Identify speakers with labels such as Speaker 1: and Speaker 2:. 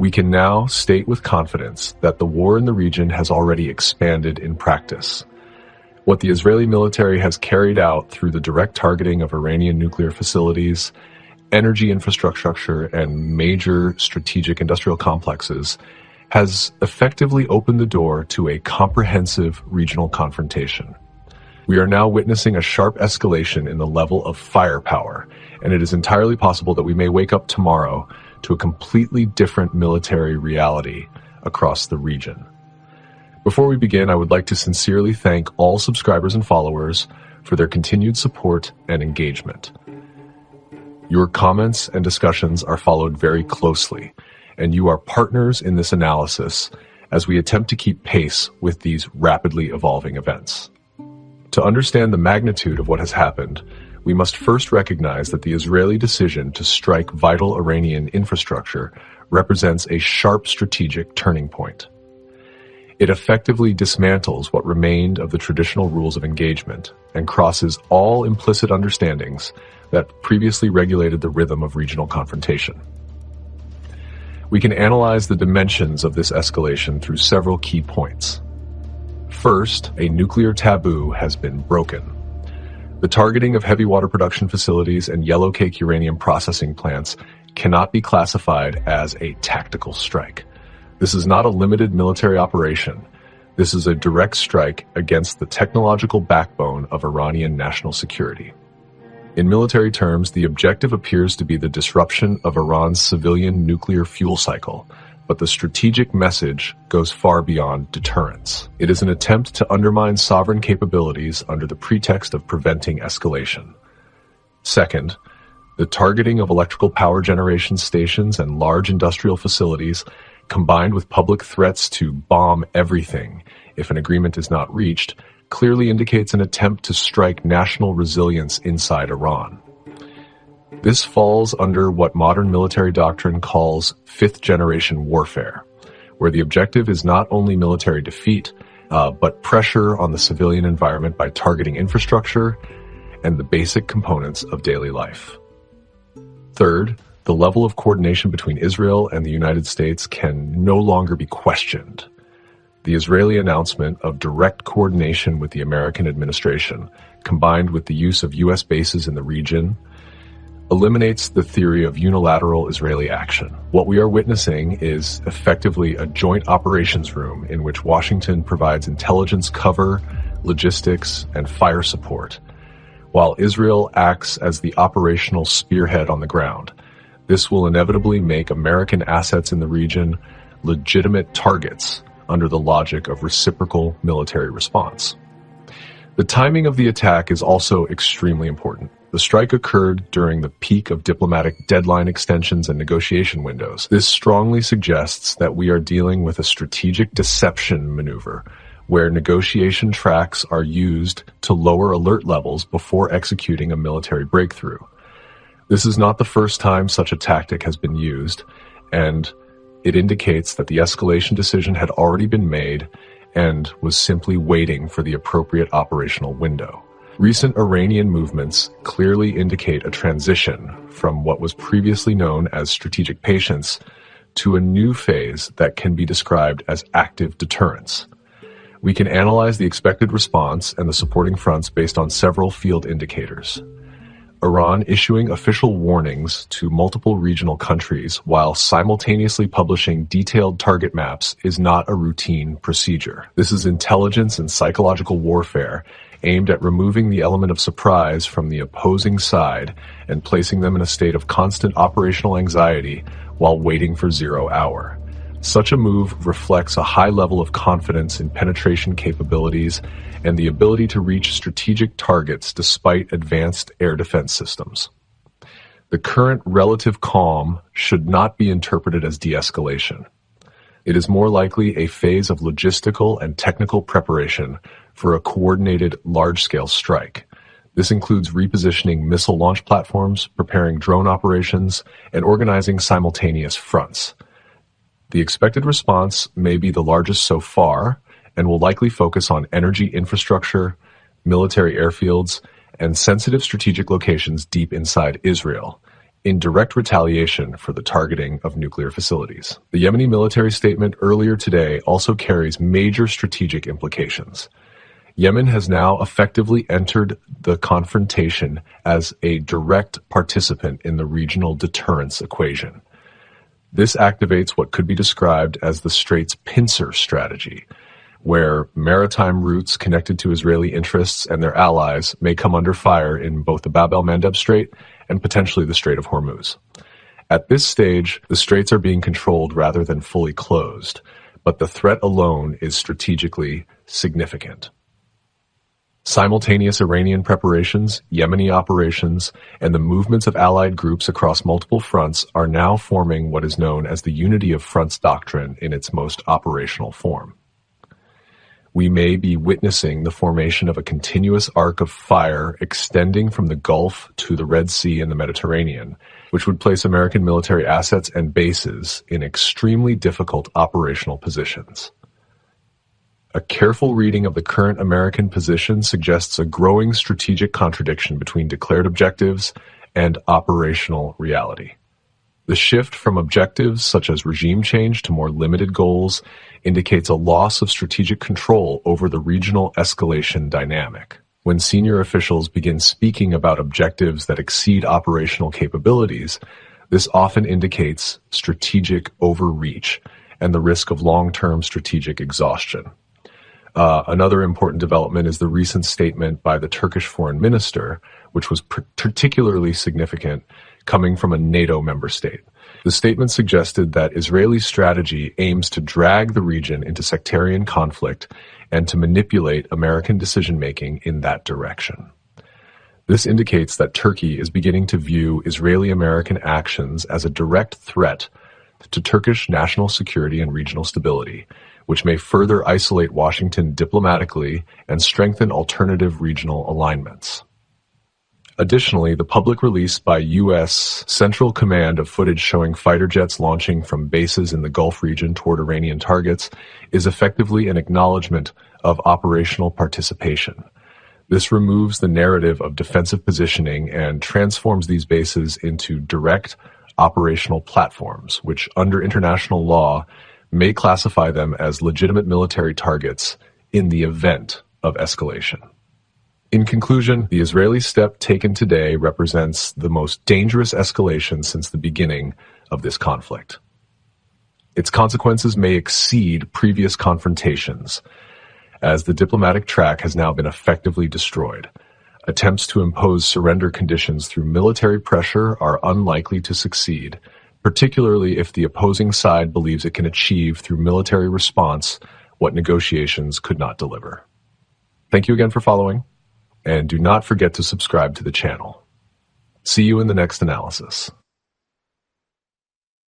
Speaker 1: We can now state with confidence that the war in the region has already expanded in practice. What the Israeli military has carried out through the direct targeting of Iranian nuclear facilities, energy infrastructure, and major strategic industrial complexes has effectively opened the door to a comprehensive regional confrontation. We are now witnessing a sharp escalation in the level of firepower, and it is entirely possible that we may wake up tomorrow to a completely different military reality across the region. Before we begin, I would like to sincerely thank all subscribers and followers for their continued support and engagement. Your comments and discussions are followed very closely, and you are partners in this analysis as we attempt to keep pace with these rapidly evolving events. To understand the magnitude of what has happened, we must first recognize that the Israeli decision to strike vital Iranian infrastructure represents a sharp strategic turning point. It effectively dismantles what remained of the traditional rules of engagement and crosses all implicit understandings that previously regulated the rhythm of regional confrontation. We can analyze the dimensions of this escalation through several key points. First, a nuclear taboo has been broken. The targeting of heavy water production facilities and yellowcake uranium processing plants cannot be classified as a tactical strike. This is not a limited military operation. This is a direct strike against the technological backbone of Iranian national security. In military terms, the objective appears to be the disruption of Iran's civilian nuclear fuel cycle, but the strategic message goes far beyond deterrence. It is an attempt to undermine sovereign capabilities under the pretext of preventing escalation. Second, the targeting of electrical power generation stations and large industrial facilities, combined with public threats to bomb everything if an agreement is not reached, clearly indicates an attempt to strike national resilience inside Iran. This falls under what modern military doctrine calls fifth-generation warfare, where the objective is not only military defeat, but pressure on the civilian environment by targeting infrastructure and the basic components of daily life. Third, the level of coordination between Israel and the United States can no longer be questioned. The Israeli announcement of direct coordination with the American administration, combined with the use of U.S. bases in the region, eliminates the theory of unilateral Israeli action. What we are witnessing is effectively a joint operations room in which Washington provides intelligence cover, logistics, and fire support, while Israel acts as the operational spearhead on the ground. This will inevitably make American assets in the region legitimate targets under the logic of reciprocal military response. The timing of the attack is also extremely important. The strike occurred during the peak of diplomatic deadline extensions and negotiation windows. This strongly suggests that we are dealing with a strategic deception maneuver, where negotiation tracks are used to lower alert levels before executing a military breakthrough. This is not the first time such a tactic has been used, and it indicates that the escalation decision had already been made and was simply waiting for the appropriate operational window. Recent Iranian movements clearly indicate a transition from what was previously known as strategic patience to a new phase that can be described as active deterrence. We can analyze the expected response and the supporting fronts based on several field indicators. Iran issuing official warnings to multiple regional countries while simultaneously publishing detailed target maps is not a routine procedure. This is intelligence and psychological warfare aimed at removing the element of surprise from the opposing side and placing them in a state of constant operational anxiety while waiting for 0 hour. Such a move reflects a high level of confidence in penetration capabilities and the ability to reach strategic targets despite advanced air defense systems. The current relative calm should not be interpreted as de-escalation. It is more likely a phase of logistical and technical preparation for a coordinated large-scale strike. This includes repositioning missile launch platforms, preparing drone operations, and organizing simultaneous fronts. The expected response may be the largest so far and will likely focus on energy infrastructure, military airfields, and sensitive strategic locations deep inside Israel, in direct retaliation for the targeting of nuclear facilities. The Yemeni military statement earlier today also carries major strategic implications. Yemen has now effectively entered the confrontation as a direct participant in the regional deterrence equation. This activates what could be described as the Strait's pincer strategy, where maritime routes connected to Israeli interests and their allies may come under fire in both the Bab el-Mandeb Strait and potentially the Strait of Hormuz. At this stage, the straits are being controlled rather than fully closed, but the threat alone is strategically significant. Simultaneous Iranian preparations, Yemeni operations, and the movements of allied groups across multiple fronts are now forming what is known as the unity of fronts doctrine in its most operational form. We may be witnessing the formation of a continuous arc of fire extending from the Gulf to the Red Sea and the Mediterranean, which would place American military assets and bases in extremely difficult operational positions. A careful reading of the current American position suggests a growing strategic contradiction between declared objectives and operational reality. The shift from objectives such as regime change to more limited goals indicates a loss of strategic control over the regional escalation dynamic. When senior officials begin speaking about objectives that exceed operational capabilities, this often indicates strategic overreach and the risk of long-term strategic exhaustion. Another important development is the recent statement by the Turkish foreign minister, which was particularly significant coming from a NATO member state. The statement suggested that Israeli strategy aims to drag the region into sectarian conflict and to manipulate American decision-making in that direction. This indicates that Turkey is beginning to view Israeli-American actions as a direct threat to Turkish national security and regional stability, which may further isolate Washington diplomatically and strengthen alternative regional alignments. Additionally, the public release by U.S. Central Command of footage showing fighter jets launching from bases in the Gulf region toward Iranian targets is effectively an acknowledgement of operational participation. This removes the narrative of defensive positioning and transforms these bases into direct operational platforms, which under international law may classify them as legitimate military targets in the event of escalation. In conclusion, the Israeli step taken today represents the most dangerous escalation since the beginning of this conflict. Its consequences may exceed previous confrontations, as the diplomatic track has now been effectively destroyed. Attempts to impose surrender conditions through military pressure are unlikely to succeed, particularly if the opposing side believes it can achieve through military response what negotiations could not deliver. Thank you again for following, and do not forget to subscribe to the channel. See you in the next analysis.